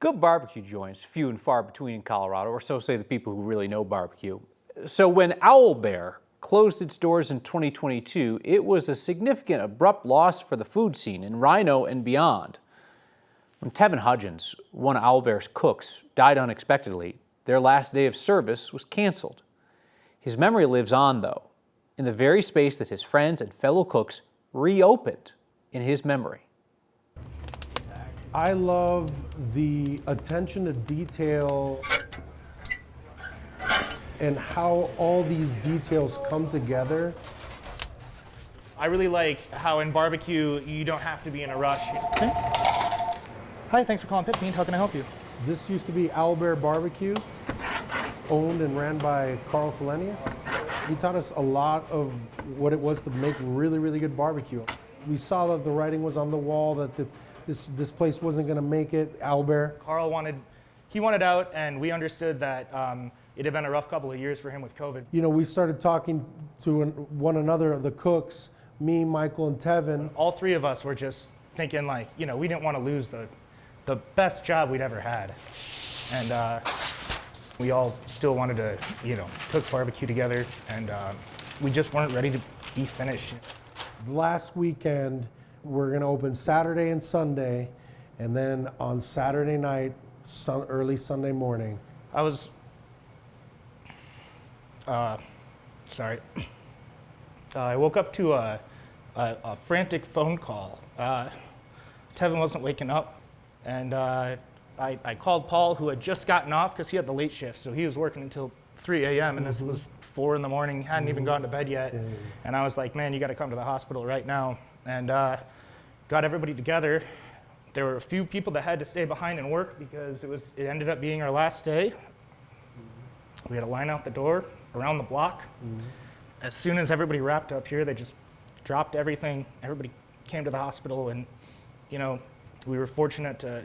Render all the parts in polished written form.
Good barbecue joints, few and far between in Colorado, or so say the people who really know barbecue. So when Owlbear closed its doors in 2022, it was a significant abrupt loss for the food scene in RiNo and beyond. When Teven Hudgins, one of Owlbear's cooks, died unexpectedly, their last day of service was canceled. His memory lives on, though, in the very space that his friends and fellow cooks reopened in his memory. I love the attention to detail and how all these details come together. I really like how in barbecue, you don't have to be in a rush. Okay. Hi, thanks for calling Pit Fiend. How can I help you? This used to be Owlbear Barbecue, owned and ran by Carl Felenius. He taught us a lot of what it was to make really, really good barbecue. We saw that the writing was on the wall, that this place wasn't going to make it. Owlbear. Carl wanted out, and we understood that it had been a rough couple of years for him with COVID. You know, we started talking to one another, the cooks, me, Michael, and Teven. All three of us were just thinking, like, you know, we didn't want to lose the best job we'd ever had. And we all still wanted to, you know, cook barbecue together, and we just weren't ready to be finished. Last weekend, we're going to open Saturday and Sunday, and then on Saturday night, early Sunday morning. I was, sorry. I woke up to a frantic phone call. Teven wasn't waking up, and I called Paul, who had just gotten off because he had the late shift, so he was working until 3 a.m. and this was 4 in the morning, hadn't even gone to bed yet. And I was like, man, you got to come to the hospital right now. And got everybody together. There were a few people that had to stay behind and work because it ended up being our last day. We had a line out the door around the block. As soon as everybody wrapped up here, they just dropped everything. Everybody came to the hospital, and you know, we were fortunate to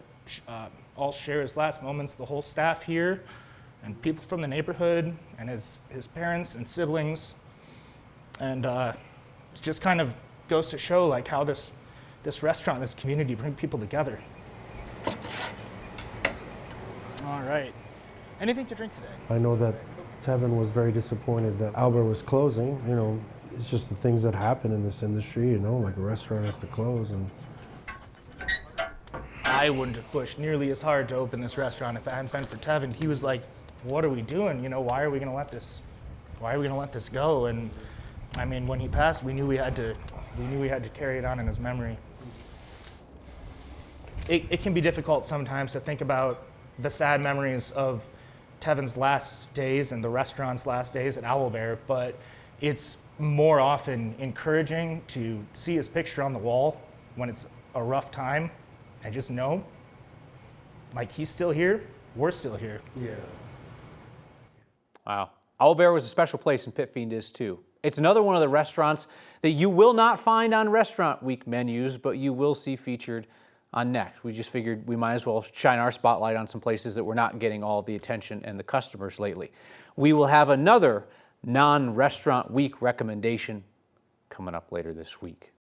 all share his last moments. The whole staff here, and people from the neighborhood, and his parents and siblings, and it just kind of goes to show like how this restaurant, this community bring people together. All right. Anything to drink today? I know that Teven was very disappointed that Owlbear was closing. You know, it's just the things that happen in this industry, you know, like a restaurant has to close. And I wouldn't have pushed nearly as hard to open this restaurant if it hadn't been for Teven. He was like, what are we doing? You know, why are we gonna let this go? And I mean, when he passed, we knew we had to carry it on in his memory. It can be difficult sometimes to think about the sad memories of Teven's last days and the restaurant's last days at Owlbear, but it's more often encouraging to see his picture on the wall when it's a rough time and just know, like, he's still here, we're still here. yeah. Wow. Owlbear was a special place, and Pit Fiend is too. It's another one of the restaurants that you will not find on Restaurant Week menus, but you will see featured on Next. We just figured we might as well shine our spotlight on some places that we're not getting all the attention and the customers lately. We will have another non-Restaurant Week recommendation coming up later this week.